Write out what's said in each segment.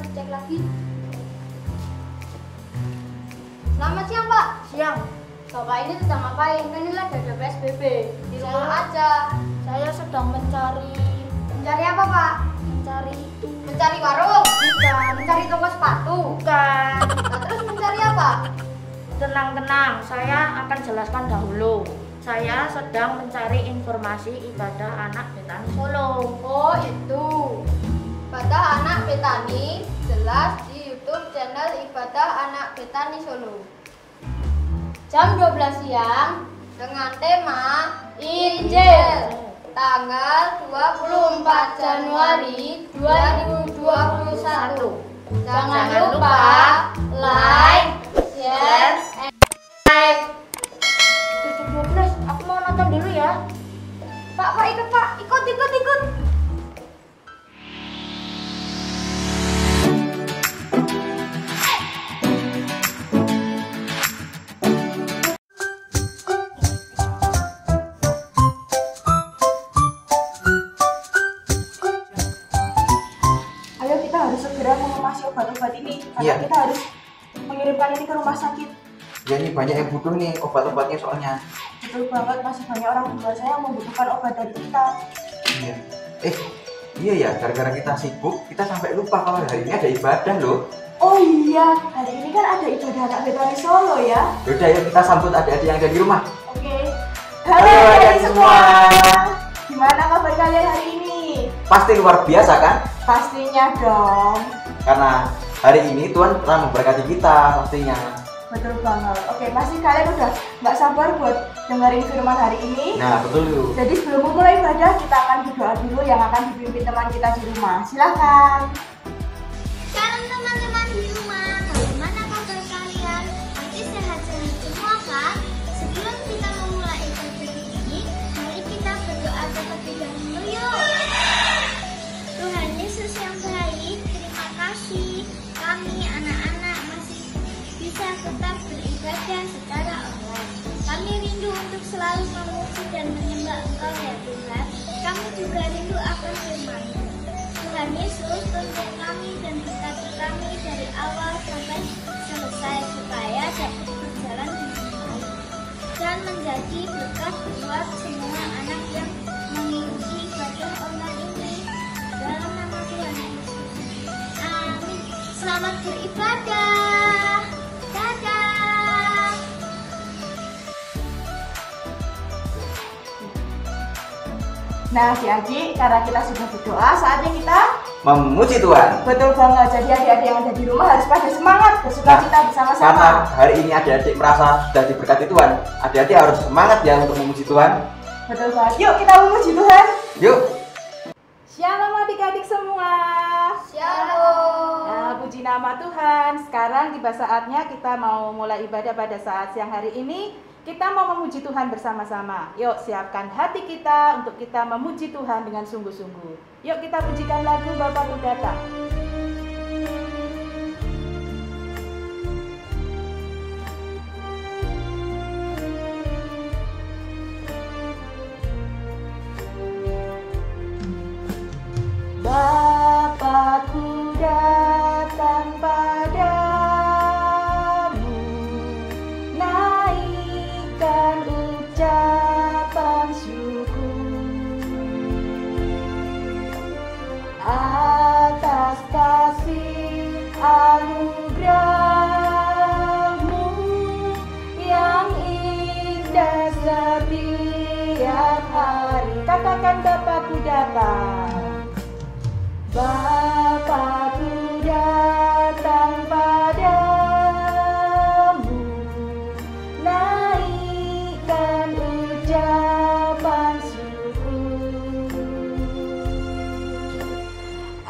dicek lagi. Selamat siang, Pak. Siang. Bapak ini sedang ngapain? Kan ini lagi ada PSBB. Di rumah aja. Saya sedang mencari apa, Pak? Mencari warung? Bukan. Mencari toko sepatu? Bukan. Nah, terus mencari apa? Tenang, saya akan jelaskan dahulu. Saya sedang mencari informasi ibadah anak Betani Solo. Oh, itu. Ibadah anak Betani jelas di YouTube channel Ibadah Anak Betani Solo. Jam 12 siang dengan tema Injil. Tanggal 24 Januari 2021. Jangan lupa like, share, and like. 7.12, aku mau nonton dulu ya. Pak, ikut Pak, ikut. Ayo kita harus segera mengemasi obat-obat ini karena kita harus mengirimkan ini ke rumah sakit. Ya ini banyak yang butuh nih obat-obatnya soalnya. Betul banget, masih banyak orang tua saya yang membutuhkan obat dari kita. Iya. Iya ya, gara-gara kita sibuk, kita sampai lupa kalau hari ini ada ibadah loh. Oh iya, hari ini kan ada ibadah anak Betani Solo ya. Yaudah yuk kita sambut adik-adik yang ada di rumah. Oke. Halo adik-adik semua. Gimana kabar kalian hari ini? Pasti luar biasa kan? Pastinya dong. Karena hari ini Tuhan telah memberkati kita pastinya. Betul banget. Oke, pasti kalian udah nggak sabar buat dengerin firman hari ini. Nah betul yuk. Jadi sebelum memulai ibadah, kita akan berdoa dulu yang akan dipimpin teman kita di rumah. Silakan. Shalom teman-teman di rumah, bagaimana kabar kalian? Pasti sehat-sehat semua kan? Sebelum kita memulai ibadah ini, mari kita berdoa terlebih dahulu yuk. Tuhan Yesus yang baik, terima kasih kami anak-anak masih bisa tetap beribadah secara online. Kami rindu untuk selalu memuji dan menyembah Engkau ya Tuhan. Kami juga rindu akan firman-Mu. Tuhan Yesus, tuntun kami dan berkati kami dari awal sampai selesai supaya dapat berjalan dengan baik dan menjadi berkat buat semua anak yang mengikuti ibadah online ini. Dalam nama Tuhan Yesus. Amin. Selamat beribadah. Dadah. Nah, adik-adik, karena kita sudah berdoa, saatnya kita Memuji Tuhan. betul banget. Jadi adik-adik yang ada di rumah harus pada semangat bersukacita Karena bersama-sama. hari ini adik-adik merasa sudah diberkati Tuhan, adik-adik harus semangat ya untuk memuji Tuhan. Betul banget. Yuk kita memuji Tuhan. Yuk. Shalom adik-adik semua. Shalom. Nah, puji nama Tuhan. Sekarang tiba saatnya kita mau mulai ibadah pada saat siang hari ini. Kita mau memuji Tuhan bersama-sama. Yuk siapkan hati kita untuk kita memuji Tuhan dengan sungguh-sungguh. Yuk kita pujikan lagu Bapakku Datang. Bapakku datang padamu, naikkan ucapan syukur atas kasih anugerah-Mu yang indah setiap hari. Katakan Bapakku datang. Bapakku datang padamu, naikkan ucapan syukur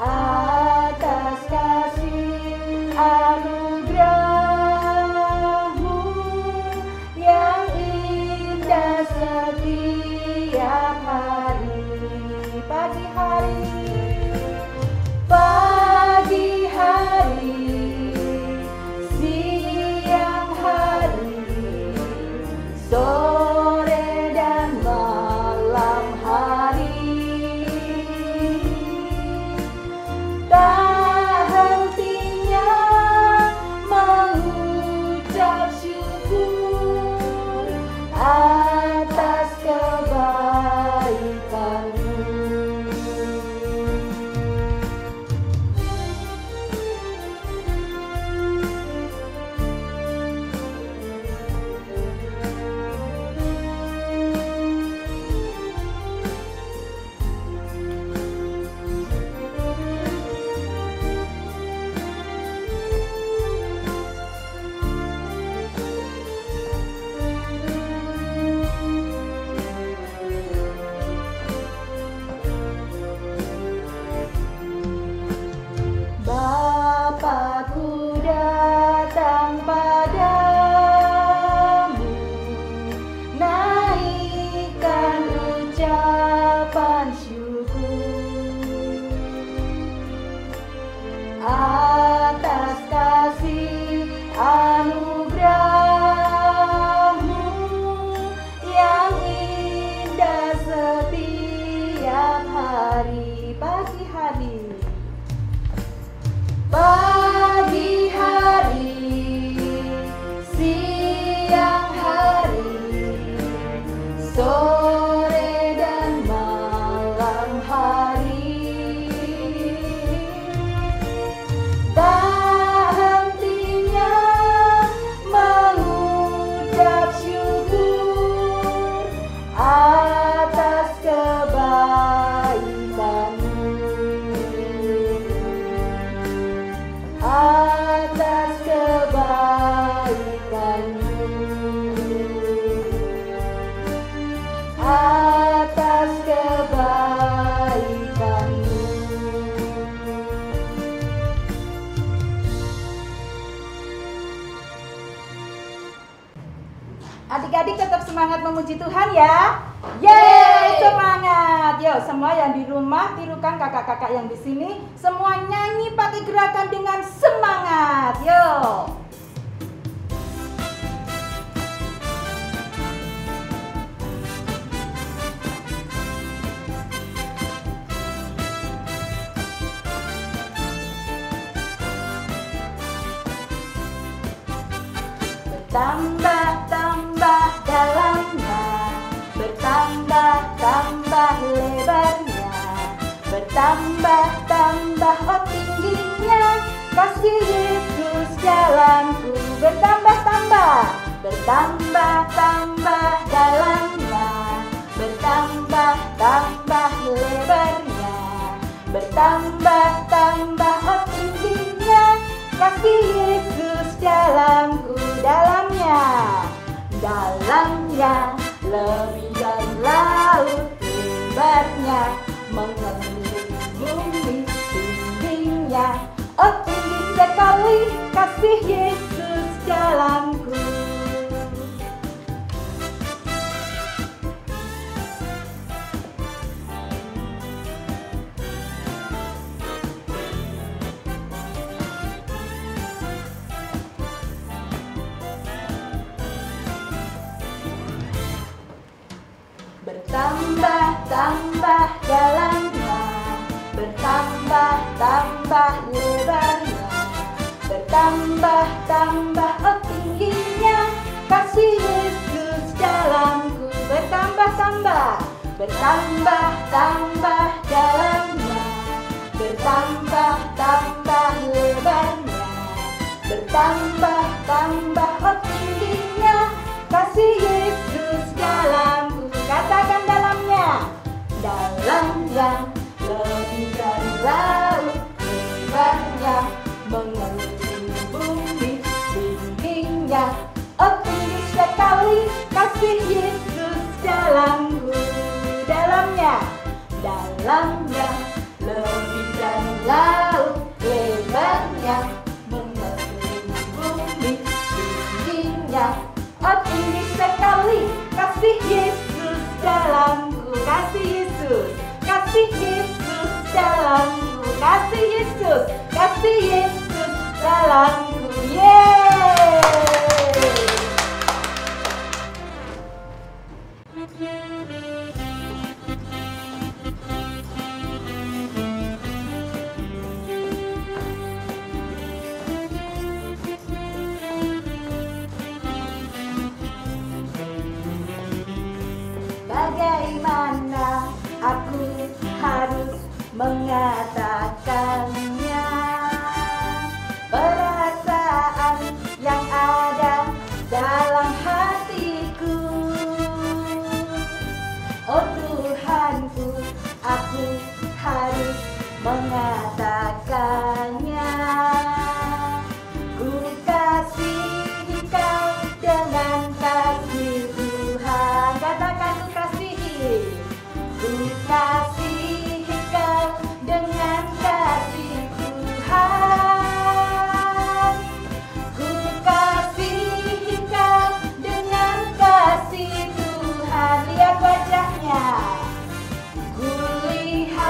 atas kasih anugerah-Mu yang indah setiap hari. Pagi hari Pagi hari, siang hari, sore dan malam hari, tak hentinya mengucap syukur atas kebaikan-Mu, atas kebaikan-Mu, atas kebaikan-Mu. Adik-adik tetap semangat memuji Tuhan ya. Yeay, semangat. Yuk, semua yang di rumah tirukan kakak-kakak yang di sini. Semua nyanyi pakai gerakan dengan semangat. Yuk. Bertambah-tambah dalamnya, bertambah-tambah lebarnya, bertambah-tambah tingginya, kasih Yesus dalamku. Bertambah-tambah, bertambah-tambah dalamnya, bertambah-tambah lebarnya, bertambah-tambah tingginya, kasih Yesus dalamku. Dalamnya, dalamnya lebih dari laut, lebarnya mengelilingi bumi, tingginya oh tinggi sekali, kasih Yesus dalamku. Bertambah-tambah dalamnya, bertambah-tambah lebarnya, bertambah-tambah tingginya, kasih Yesus dalamku. Bertambah-tambah, bertambah-tambah dalamnya, bertambah-tambah lebarnya, bertambah-tambah tingginya, kasih Yesus dalamku. Katakan dalamnya, dalamnya lebih dari laut, lebarnya mengelilingi bumi, tingginya oh tinggi sekali, kasih Yesus dalamku. Dalamnya, dalamnya lebih dari laut, lebarnya mengelilingi bumi, tingginya oh tinggi sekali, kasih Yesus dalamku. Kasih Yesus, kasih Yesus dalamku, kasih Yesus, kasih Yesus dalamku. Yeay. Bagaimana aku harus mengatakannya? Perasaan yang ada dalam hatiku, oh Tuhanku, aku harus mengatakannya. Ku kasihi Kau dengan kasih Tuhan. Katakan ku kasihi. Ku kasihi Kau dengan kasih Tuhan. Ku kasihi Kau dengan kasih Tuhan. Lihat wajahnya. Ku lihat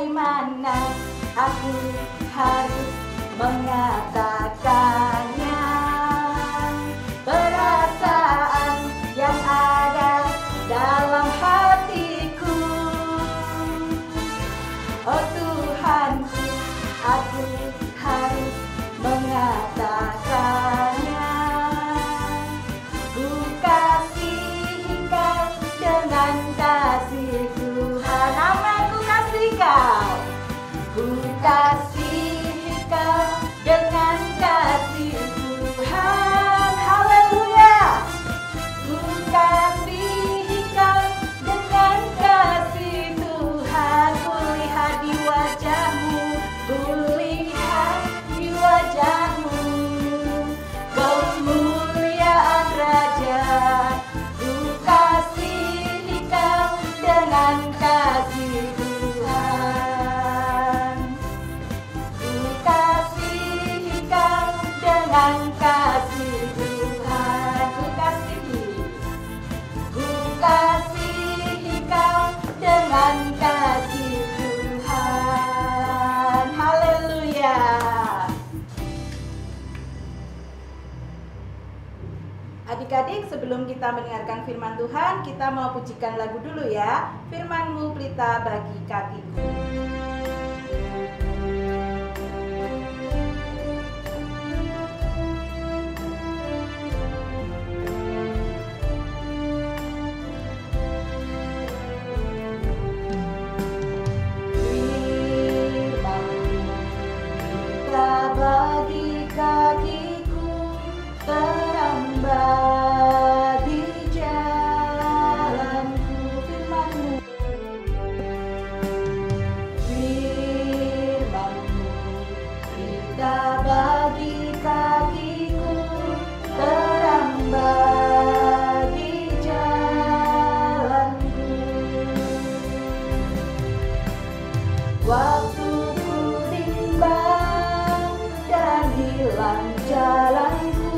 bagaimana aku harus mengatakannya. Perasaan yang ada dalam hatiku, oh Tuhanku, aku harus mengatakannya. Ku kasih Engkau dengan kasih Tuhan, aku kasih Kau. Ku kasih Engkau dengan kasih Tuhan, haleluya. Ku kasih Engkau dengan kasih Tuhan. Kulihat di wajahmu, kulihat di wajahmu, kemuliaan Raja. Ku kasih Engkau dengan kasih Tuhan. Ku kasih Engkau dengan kasih Tuhan. Ku kasih Engkau dengan kasih Tuhan. Haleluya. Adik-adik, sebelum kita mendengarkan firman Tuhan, kita mau pujikan lagu dulu ya. Firman-Mu pelita bagi kakiku. Bagi kakiku, terang bagi jalanku. Firman-Mu, firman-Mu, kita bagi kakiku, terang bagi jalanku. Waktu ku bimbang dan hilang jalanku,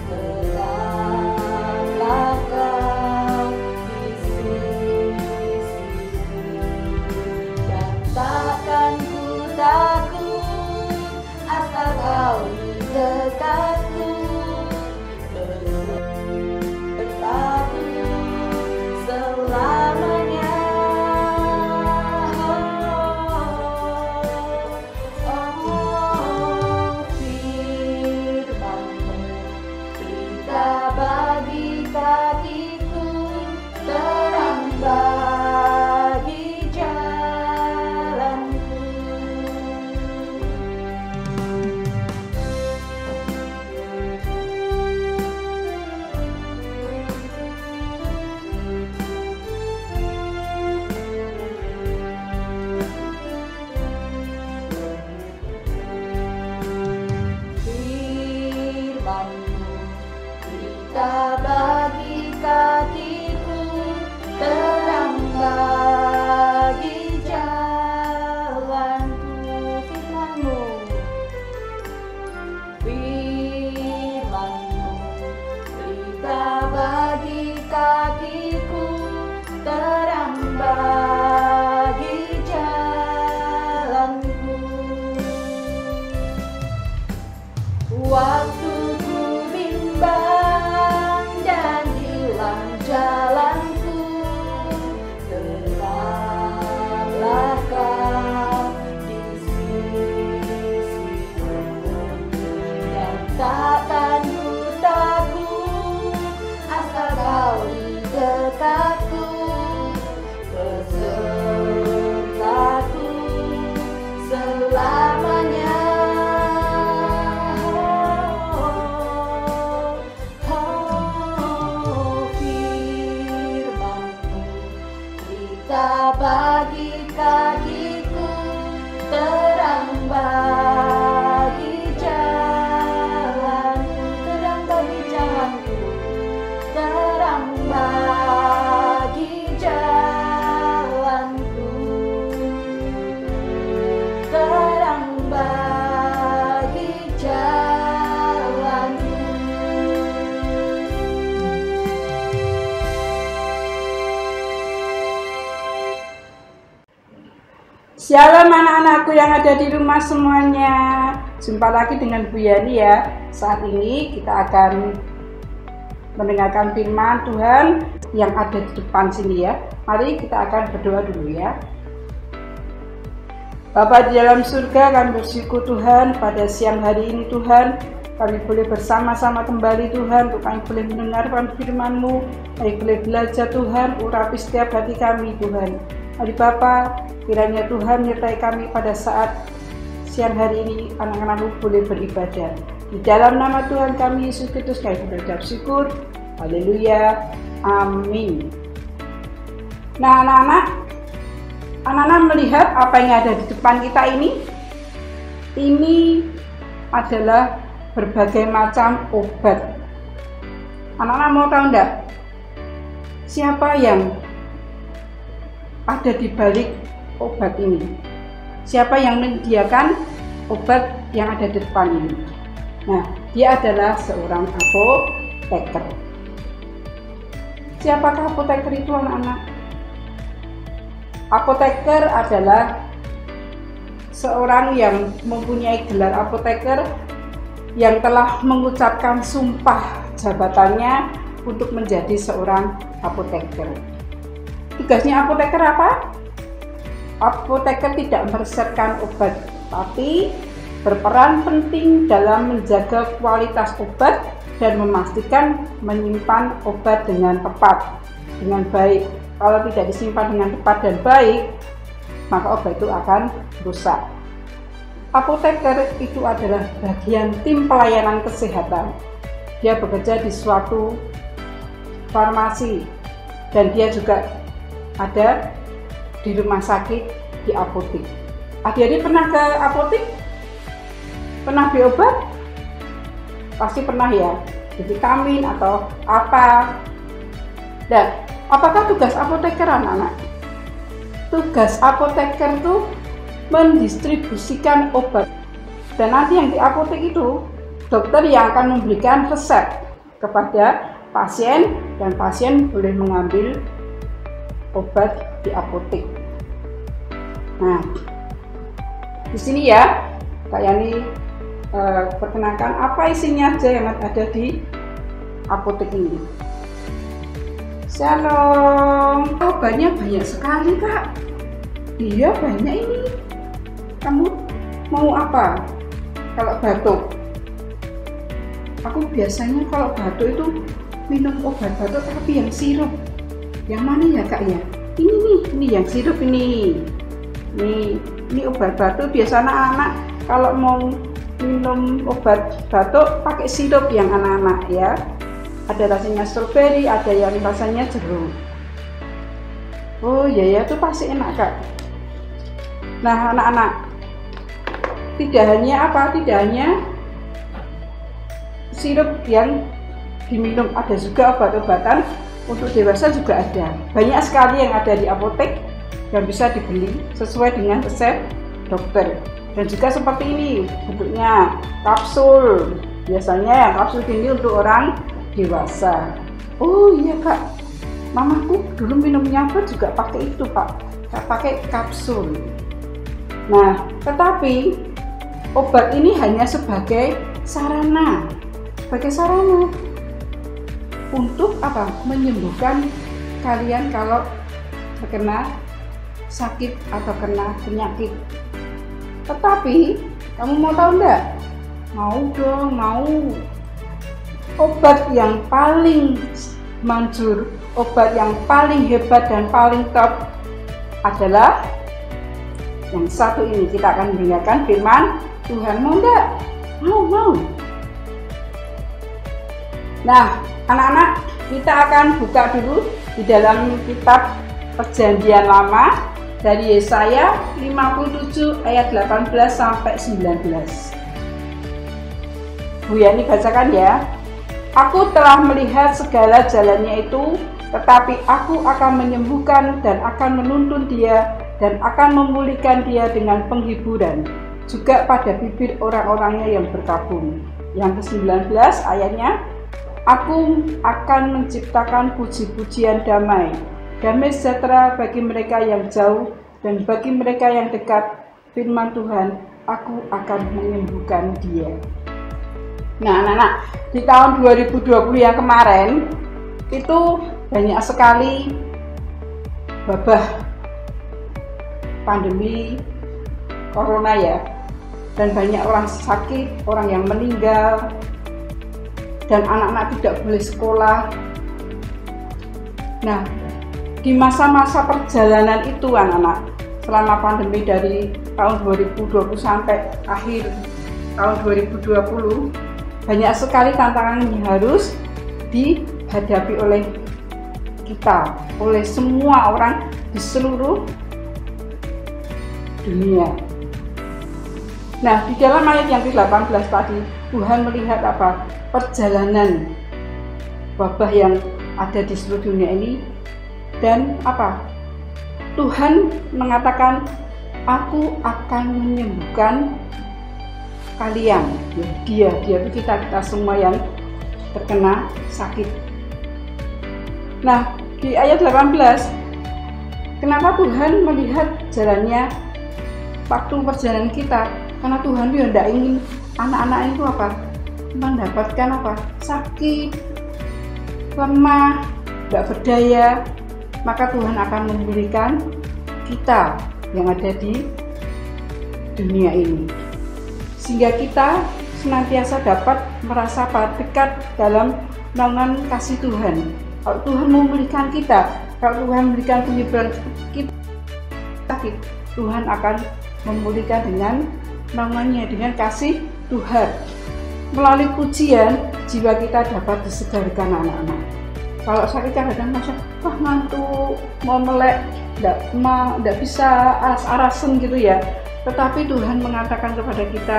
tetaplah Kau di sisiku, dan takkan ku takut asal Kau di dekatku, bersamaku selamanya. Bagi kakiku, terang bagi jalanku. Firman-Mu, kita bagi kakiku, terang bagi jalanku. Firman-Mu, firman-Mu, kita bagi kakiku, terang bagi jalanku. Waktu ku bimbang dan hilang jalanku, tetaplah Kau di sisiku, dan takkan ku takut asal Kau di dekatku, besertaku selamanya. Bagi kakiku, terang bagi jalanku, terang bagi jalanku, terang bagi jalanku, terang bagi jalanku. Shalom anak-anakku yang ada di rumah semuanya. Jumpa lagi dengan Bu Yani ya. Saat ini kita akan mendengarkan firman Tuhan yang ada di depan sini ya. Mari kita akan berdoa dulu ya. Bapa di dalam surga, kami bersyukur Tuhan pada siang hari ini Tuhan. Kami boleh bersama-sama kembali Tuhan, untuk kami boleh mendengarkan firman-Mu. Kami boleh belajar Tuhan, urapi setiap hati kami Tuhan. Mari Bapa, kiranya Tuhan menyertai kami pada saat siang hari ini, anak-anak-Mu boleh beribadah. Di dalam nama Tuhan kami Yesus Kristus kami berucap syukur. Haleluya. Amin. Nah anak-anak melihat apa yang ada di depan kita ini? Ini adalah berbagai macam obat. Anak-anak mau tahu enggak? Siapa yang ada di balik obat ini? Siapa yang menyediakan obat yang ada di depan ini? Nah, dia adalah seorang apoteker. Siapakah apoteker itu anak-anak? Apoteker adalah seorang yang mempunyai gelar apoteker yang telah mengucapkan sumpah jabatannya untuk menjadi seorang apoteker. Tugasnya apoteker apa? Apoteker tidak meresepkan obat, tapi berperan penting dalam menjaga kualitas obat dan memastikan menyimpan obat dengan tepat, dengan baik. Kalau tidak disimpan dengan tepat dan baik, maka obat itu akan rusak. Apoteker itu adalah bagian tim pelayanan kesehatan. Dia bekerja di suatu farmasi dan dia juga ada di rumah sakit, di apotek. Adik-adik pernah ke apotek? Pernah beli obat? Pasti pernah ya, di vitamin atau apa. Dan apakah tugas apoteker anak-anak? Tugas apoteker itu mendistribusikan obat. Dan nanti yang di apotek itu, dokter yang akan memberikan resep kepada pasien dan pasien boleh mengambil obat di apotek. Nah, di sini ya, Kak Yani perkenalkan apa isinya aja yang ada di apotek ini. Shalom. Obatnya banyak sekali Kak. Iya banyak ini. Kamu mau apa? Kalau batuk? Aku biasanya kalau batuk itu minum obat batuk tapi yang sirup. Yang mana ya Kak ya? Ini yang sirup ini. Ini obat batuk. Biasa anak-anak kalau mau minum obat batuk pakai sirup yang anak-anak ya. Ada rasanya stroberi, ada yang rasanya jeruk. Oh ya itu pasti enak Kak. Nah anak-anak, tidak hanya sirup yang diminum, ada juga obat-obatan untuk dewasa juga ada. Banyak sekali yang ada di apotek yang bisa dibeli sesuai dengan resep dokter. Dan juga seperti ini bentuknya kapsul. Biasanya yang kapsul ini untuk orang dewasa. Oh iya Kak, mamaku dulu minumnya apa juga pakai itu Pak, pakai kapsul. Nah, tetapi obat ini hanya sebagai sarana untuk apa? Menyembuhkan kalian kalau terkena sakit atau kena penyakit. Tetapi kamu mau tahu enggak? Mau dong, mau. Obat yang paling manjur, obat yang paling hebat dan paling top adalah yang satu ini. Kita akan mendengarkan firman Tuhan. Mau enggak? Mau. Nah, anak-anak, kita akan buka dulu di dalam kitab Perjanjian Lama dari Yesaya 57 ayat 18 sampai 19. Bu Yani bacakan ya. Aku telah melihat segala jalannya itu, tetapi aku akan menyembuhkan dan akan menuntun dia dan akan memulihkan dia dengan penghiburan juga pada bibir orang-orangnya yang berkabung. Yang ke-19 ayatnya, aku akan menciptakan puji-pujian damai sejahtera bagi mereka yang jauh Dan bagi mereka yang dekat firman Tuhan, aku akan menyembuhkan dia. Nah anak-anak, di tahun 2020 yang kemarin itu banyak sekali wabah pandemi corona ya, dan banyak orang sakit, orang yang meninggal, dan anak-anak tidak boleh sekolah. Nah, di masa-masa perjalanan itu anak-anak, selama pandemi dari tahun 2020 sampai akhir tahun 2020, banyak sekali tantangan yang harus dihadapi oleh kita, oleh semua orang di seluruh dunia. Nah, di dalam ayat yang ke-18 tadi, Tuhan melihat apa? Perjalanan wabah yang ada di seluruh dunia ini, dan apa? Tuhan mengatakan, aku akan menyembuhkan kalian. Ya, dia itu kita semua yang terkena sakit. Nah, di ayat 18, kenapa Tuhan melihat jalannya waktu perjalanan kita? Karena Tuhan itu tidak ingin anak-anak itu apa? Mendapatkan apa? Sakit, lemah, tidak berdaya. Maka Tuhan akan memulihkan kita yang ada di dunia ini, sehingga kita senantiasa dapat merasa dekat dalam naungan kasih Tuhan. Kalau Tuhan memulihkan kita, kalau Tuhan memberikan penyembuhan kita sakit, Tuhan akan memulihkan dengan naungannya, dengan kasih Tuhan. Melalui pujian, jiwa kita dapat disegarkan anak-anak. Kalau sakit kadang masa, wah ngantuk, mau melek, tidak bisa aras-arasan gitu ya. Tetapi Tuhan mengatakan kepada kita,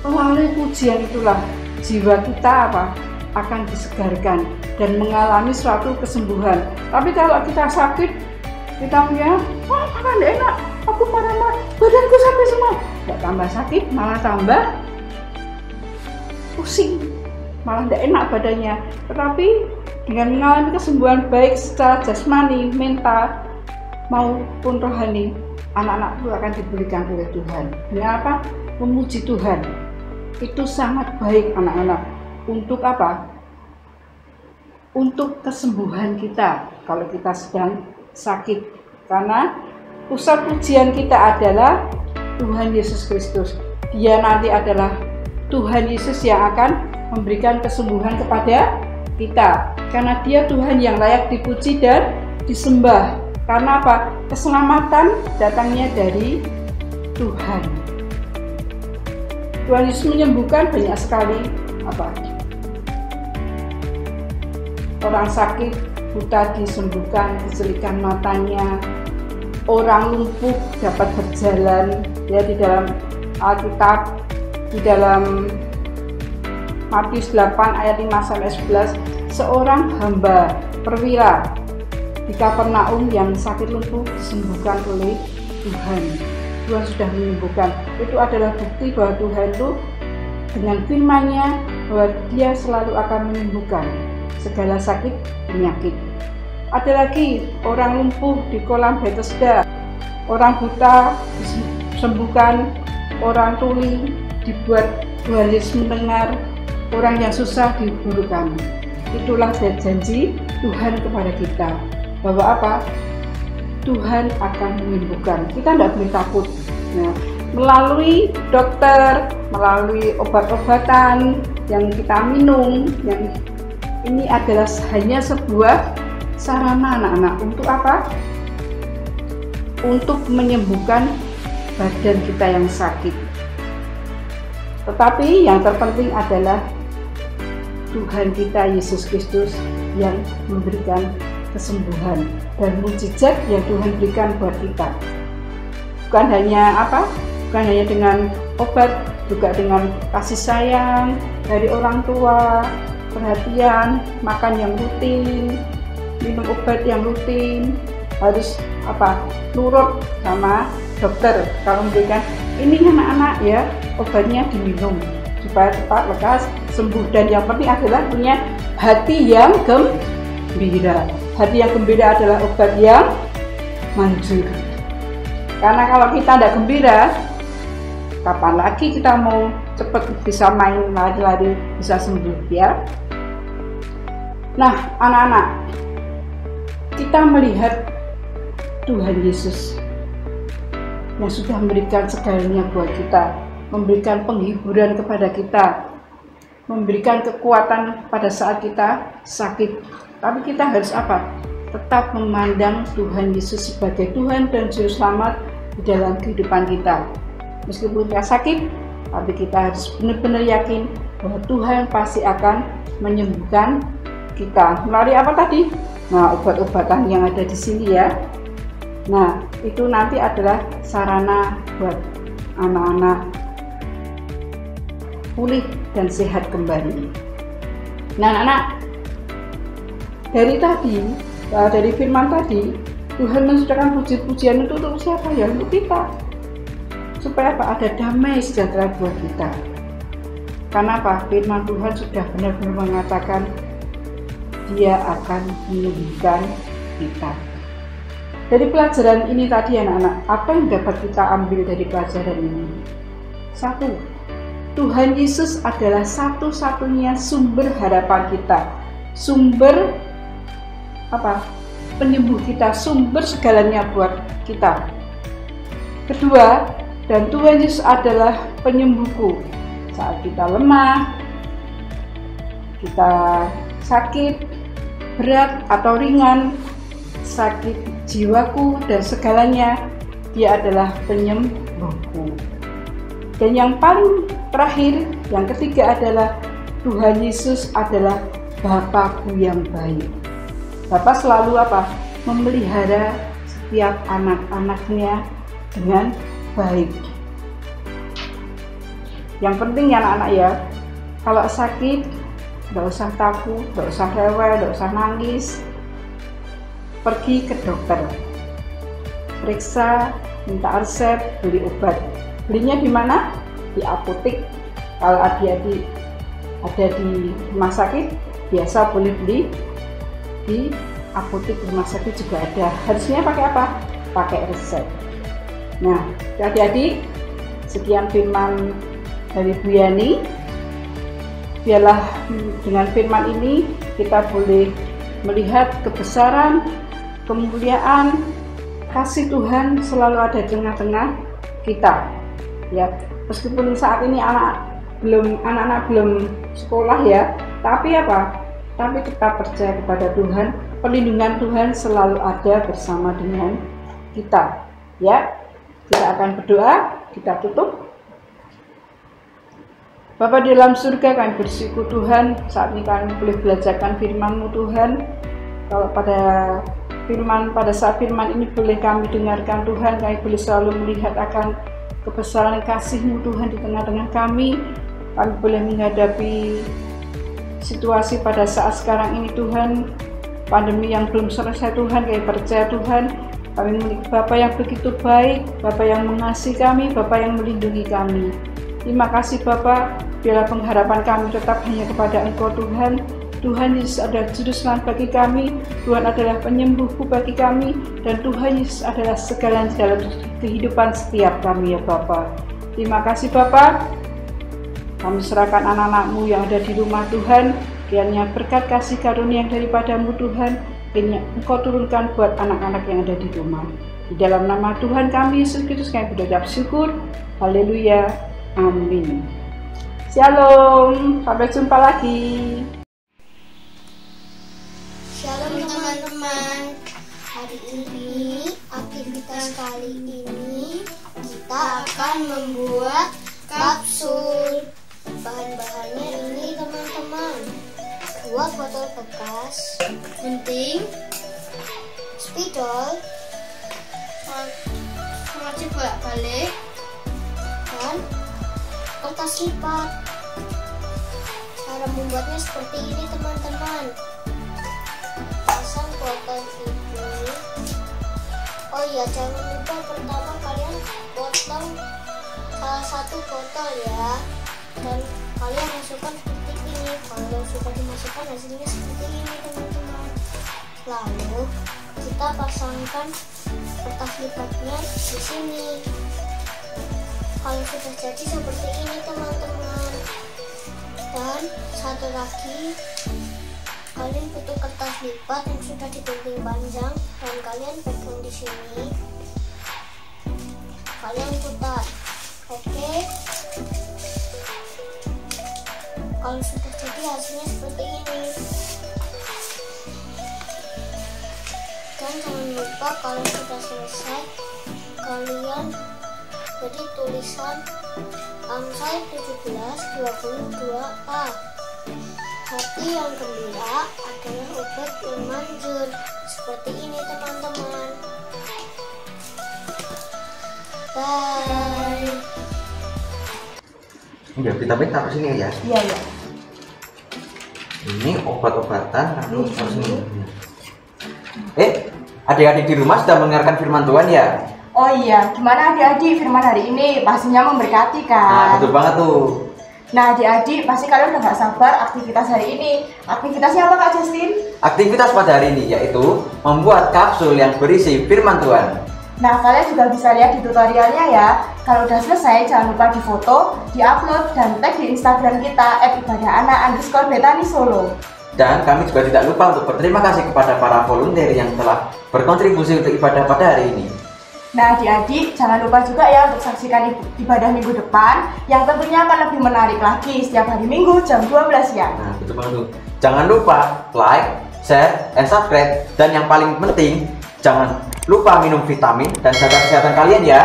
melalui pujian itulah jiwa kita apa? Akan disegarkan dan mengalami suatu kesembuhan. Tapi kalau kita sakit, kita punya, wah malah tidak enak, aku marah-marah, badanku sakit semua. Tidak tambah sakit, malah tambah pusing, malah tidak enak badannya. Tetapi dengan mengalami kesembuhan baik secara jasmani, mental, maupun rohani, anak-anak itu akan diberikan oleh Tuhan. Dengan apa? Memuji Tuhan. Itu sangat baik anak-anak. Untuk apa? Untuk kesembuhan kita kalau kita sedang sakit. Karena pusat pujian kita adalah Tuhan Yesus Kristus. Dia nanti adalah Tuhan Yesus yang akan memberikan kesembuhan kepada kita. Karena dia Tuhan yang layak dipuji dan disembah. Karena apa? Keselamatan datangnya dari Tuhan. Tuhan Yesus menyembuhkan banyak sekali apa? Orang sakit, buta disembuhkan, dicelikan matanya. Orang lumpuh dapat berjalan. Ya, di dalam Alkitab, di dalam Matius 8 ayat 5-11, seorang hamba perwira di Kapernaum yang sakit lumpuh disembuhkan oleh Tuhan. Tuhan sudah menyembuhkan. Itu adalah bukti bahwa Tuhan itu dengan firman-Nya bahwa dia selalu akan menyembuhkan segala sakit penyakit. Ada lagi orang lumpuh di kolam Bethesda, orang buta disembuhkan, orang tuli dibuat Tuhan Yesus mendengar, orang yang susah dihiburkan. Itulah janji Tuhan kepada kita, bahwa apa? Tuhan akan menyembuhkan. Kita tidak boleh takut. Nah, melalui dokter, melalui obat-obatan yang kita minum, yang ini adalah hanya sebuah sarana anak-anak untuk apa? Untuk menyembuhkan badan kita yang sakit. Tetapi yang terpenting adalah Tuhan kita Yesus Kristus yang memberikan kesembuhan dan mukjizat yang Tuhan berikan buat kita. Bukan hanya apa? Bukan hanya dengan obat, juga dengan kasih sayang dari orang tua, perhatian, makan yang rutin, minum obat yang rutin, harus apa? Nurut sama dokter kalau memberikan ini anak-anak ya, obatnya diminum supaya cepat lekas sembuh. Dan yang penting adalah punya hati yang gembira. Hati yang gembira adalah obat yang manjur. Karena kalau kita tidak gembira, kapan lagi kita mau cepat bisa main lari-lari, bisa sembuh ya. Nah, anak-anak, kita melihat Tuhan Yesus yang sudah memberikan segalanya buat kita, memberikan penghiburan kepada kita, memberikan kekuatan pada saat kita sakit. Tapi kita harus apa? Tetap memandang Tuhan Yesus sebagai Tuhan dan Juru Selamat di dalam kehidupan kita. Meskipun kita sakit, tapi kita harus benar-benar yakin bahwa Tuhan pasti akan menyembuhkan kita. Melalui apa tadi? Nah, obat-obatan yang ada di sini ya. Nah, itu nanti adalah sarana buat anak-anak pulih dan sehat kembali. Nah, anak-anak, dari firman tadi, Tuhan menciptakan puji-pujian itu untuk siapa ya? Untuk kita. Supaya apa? Ada damai sejahtera buat kita. Karena apa? Firman Tuhan sudah benar-benar mengatakan Dia akan menyembuhkan kita. Dari pelajaran ini tadi anak-anak, apa yang dapat kita ambil dari pelajaran ini? Satu, Tuhan Yesus adalah satu-satunya sumber harapan kita, sumber apa? Penyembuh kita, sumber segalanya buat kita. Kedua, dan Tuhan Yesus adalah penyembuhku saat kita lemah, kita sakit, berat atau ringan, sakit jiwaku dan segalanya, Dia adalah penyembuhku. Dan yang paling terakhir, yang ketiga adalah Tuhan Yesus adalah Bapakku yang baik. Bapa selalu apa? Memelihara setiap anak-anaknya dengan baik. Yang penting ya anak-anak ya, kalau sakit nggak usah takut, nggak usah rewel, nggak usah nangis. Pergi ke dokter, periksa, minta resep, beli obat. Belinya di mana? Di apotek. Kalau adik-adik ada di rumah sakit, biasa boleh beli di apotek rumah sakit juga ada. Harusnya pakai apa? Pakai resep. Nah, adik-adik, sekian firman dari Bu Yani. Biarlah dengan firman ini kita boleh melihat kebesaran, kemuliaan, kasih Tuhan selalu ada di tengah-tengah kita. Ya, meskipun saat ini anak-anak belum sekolah ya, tapi apa? Tapi tetap percaya kepada Tuhan, perlindungan Tuhan selalu ada bersama dengan kita. Ya, kita akan berdoa, kita tutup. Bapa di dalam surga, kami bersyukur Tuhan, saat ini kami boleh belajarkan firman-Mu Tuhan. Kalau pada saat firman ini boleh kami dengarkan Tuhan, kami boleh selalu melihat akan kebesaran kasih-Mu Tuhan di tengah-tengah kami. Kami boleh menghadapi situasi pada saat sekarang ini Tuhan, pandemi yang belum selesai Tuhan, kami percaya Tuhan, kami memiliki Bapa yang begitu baik, Bapa yang mengasihi kami, Bapa yang melindungi kami. Terima kasih Bapa, biarlah pengharapan kami tetap hanya kepada Engkau Tuhan. Tuhan Yesus adalah Juru Selamat bagi kami, Tuhan adalah penyembuhku bagi kami, dan Tuhan Yesus adalah segalanya dalam kehidupan setiap kami ya Bapa. Terima kasih Bapa, kami serahkan anak-anak-Mu yang ada di rumah Tuhan, kiranya berkat kasih karunia yang daripada-Mu Tuhan, kiranya Engkau turunkan buat anak-anak yang ada di rumah. Di dalam nama Tuhan kami Yesus Kristus kami berucap syukur, haleluya, amin. Shalom, sampai jumpa lagi. Shalom teman-teman. Hari ini, aktivitas kali ini kita akan membuat kapsul. Bahan-bahannya ini teman-teman: 2 botol bekas, gunting, spidol, semacam bolak-balik, dan kertas lipat. Cara membuatnya seperti ini teman-teman. Pasang botol ini. Oh iya, jangan lupa pertama kalian potong salah satu botol ya, dan kalian masukkan seperti ini. Kalau sudah dimasukkan hasilnya seperti ini teman-teman. Lalu kita pasangkan kertas lipatnya di sini. Kalau sudah jadi seperti ini teman-teman. Dan satu lagi, kalian butuh kertas lipat yang sudah digunting panjang dan kalian pegang di sini. Kalian putar. Oke. Kalau sudah jadi hasilnya seperti ini. Dan jangan lupa kalau sudah selesai kalian beri tulisan Amsal 17:22a. Hati yang gembira adalah obat yang manjur. Seperti ini teman-teman. Bye. Udah vitamin taruh sini ya. Iya, iya. Ini obat-obatan taruh sini. Adik-adik di rumah sudah mendengarkan firman Tuhan ya? Oh iya, gimana adik-adik firman hari ini? Pastinya memberkati kan? Nah, betul banget tuh. Nah adik-adik, pasti kalian udah gak sabar aktivitas hari ini. Aktivitasnya apa Kak Justin? Aktivitas pada hari ini yaitu membuat kapsul yang berisi firman Tuhan. Nah kalian juga bisa lihat di tutorialnya ya. Kalau udah selesai jangan lupa difoto, diupload, dan tag di Instagram kita @ibadahana_Betani_Solo. Dan kami juga tidak lupa untuk berterima kasih kepada para volunteer yang telah berkontribusi untuk ibadah pada hari ini. Nah adik-adik, jangan lupa juga ya untuk saksikan ibadah minggu depan yang tentunya akan lebih menarik lagi setiap hari Minggu jam 12 siang. Nah, betul banget tuh. Jangan lupa like, share, and subscribe. Dan yang paling penting, jangan lupa minum vitamin dan jaga kesehatan kalian ya.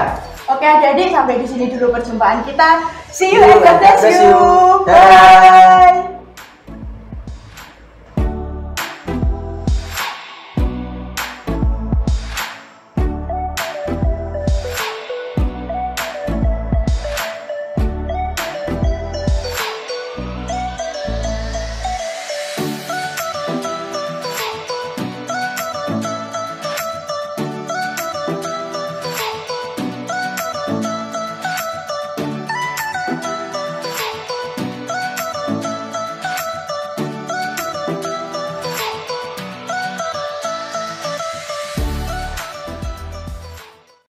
Oke adik-adik, sampai di sini dulu perjumpaan kita. See you and God bless you. Bye.